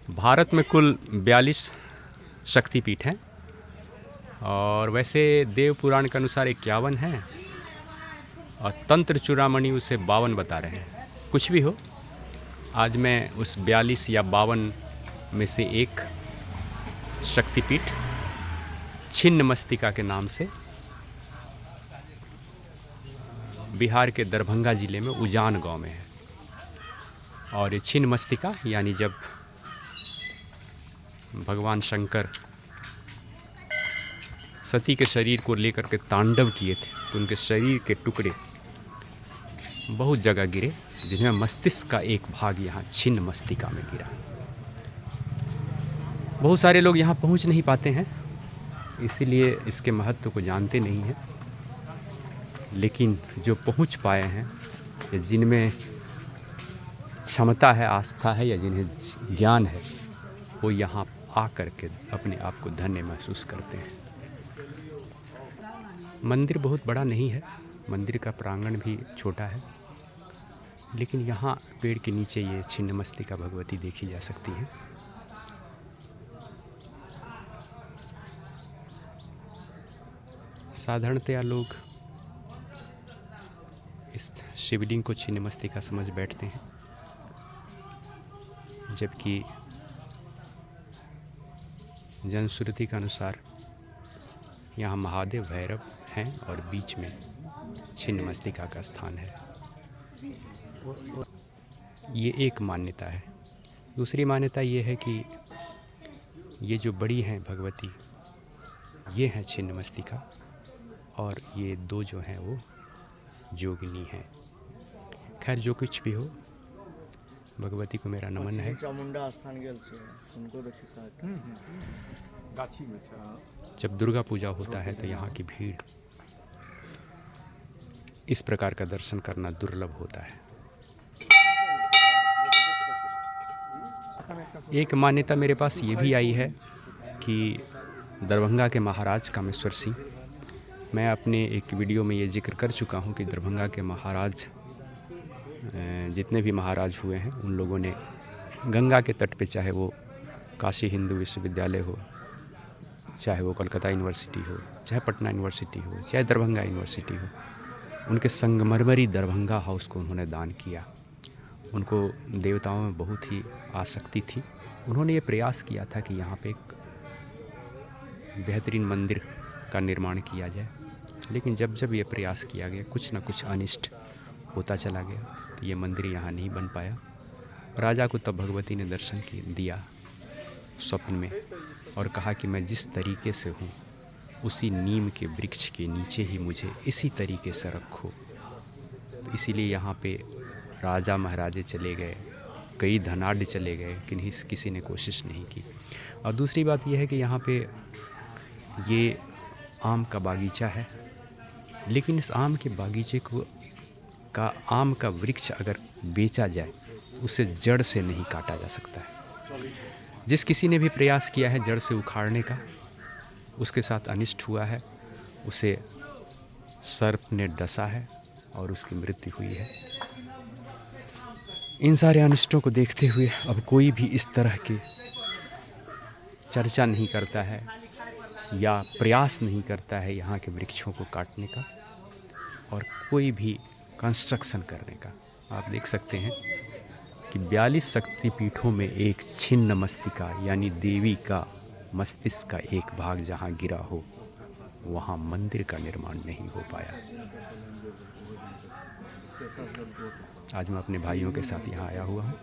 भारत में कुल 42 शक्तिपीठ हैं और वैसे देव पुराण के अनुसार 51 हैं और तंत्र चूड़ामणि उसे 52 बता रहे हैं। कुछ भी हो, आज मैं उस 42 या 52 में से एक शक्तिपीठ छिन्नमस्तिका के नाम से बिहार के दरभंगा ज़िले में उजान गांव में है। और ये छिन्नमस्तिका यानी जब भगवान शंकर सती के शरीर को लेकर के तांडव किए थे तो उनके शरीर के टुकड़े बहुत जगह गिरे, जिनमें मस्तिष्क का एक भाग यहाँ छिन्नमस्तिका में गिरा। बहुत सारे लोग यहाँ पहुँच नहीं पाते हैं, इसीलिए इसके महत्व को जानते नहीं हैं। लेकिन जो पहुँच पाए हैं या जिनमें क्षमता है, आस्था है या जिन्हें ज्ञान है, वो यहाँ आकर के अपने आप को धन्य महसूस करते हैं। मंदिर बहुत बड़ा नहीं है, मंदिर का प्रांगण भी छोटा है, लेकिन यहाँ पेड़ के नीचे ये छिन्नमस्तिका भगवती देखी जा सकती है। साधारणतया लोग इस शिवलिंग को छिन्नमस्तिका समझ बैठते हैं, जबकि जनश्रुति के अनुसार यहाँ महादेव भैरव हैं और बीच में छिन्नमस्तिका का स्थान है। ये एक मान्यता है। दूसरी मान्यता ये है कि ये जो बड़ी हैं भगवती, ये हैं छिन्नमस्तिका और ये दो जो हैं वो जोगिनी हैं। खैर जो कुछ भी हो, भगवती को मेरा नमन है। जब दुर्गा पूजा होता है तो यहाँ की भीड़, इस प्रकार का दर्शन करना दुर्लभ होता है। एक मान्यता मेरे पास ये भी आई है कि दरभंगा के महाराज कामेश्वर सिंह, मैं अपने एक वीडियो में ये जिक्र कर चुका हूँ कि दरभंगा के महाराज, जितने भी महाराज हुए हैं, उन लोगों ने गंगा के तट पे, चाहे वो काशी हिंदू विश्वविद्यालय हो, चाहे वो कलकत्ता यूनिवर्सिटी हो, चाहे पटना यूनिवर्सिटी हो, चाहे दरभंगा यूनिवर्सिटी हो, उनके संगमरमरी दरभंगा हाउस को उन्होंने दान किया। उनको देवताओं में बहुत ही आसक्ति थी। उन्होंने ये प्रयास किया था कि यहाँ पे एक बेहतरीन मंदिर का निर्माण किया जाए, लेकिन जब जब ये प्रयास किया गया, कुछ न कुछ अनिष्ट होता चला गया, तो ये मंदिर यहाँ नहीं बन पाया। राजा को तब भगवती ने दर्शन दिया स्वप्न में और कहा कि मैं जिस तरीके से हूँ उसी नीम के वृक्ष के नीचे ही मुझे इसी तरीके से रखो। तो इसीलिए यहाँ पे राजा महाराजे चले गए, कई धनाढ़ चले गए, किसी ने कोशिश नहीं की। और दूसरी बात यह है कि यहाँ पे ये आम का बागीचा है, लेकिन इस आम के बागीचे को आम का वृक्ष अगर बेचा जाए, उसे जड़ से नहीं काटा जा सकता है। जिस किसी ने भी प्रयास किया है जड़ से उखाड़ने का, उसके साथ अनिष्ट हुआ है। उसे सर्प ने डसा है और उसकी मृत्यु हुई है। इन सारे अनिष्टों को देखते हुए अब कोई भी इस तरह की चर्चा नहीं करता है या प्रयास नहीं करता है यहाँ के वृक्षों को काटने का और कोई भी कंस्ट्रक्शन करने का। आप देख सकते हैं कि 42 शक्तिपीठों में एक छिन्नमस्तिका यानी देवी का मस्तिष्क का एक भाग जहाँ गिरा हो, वहाँ मंदिर का निर्माण नहीं हो पाया। आज मैं अपने भाइयों के साथ यहाँ आया हुआ हूँ।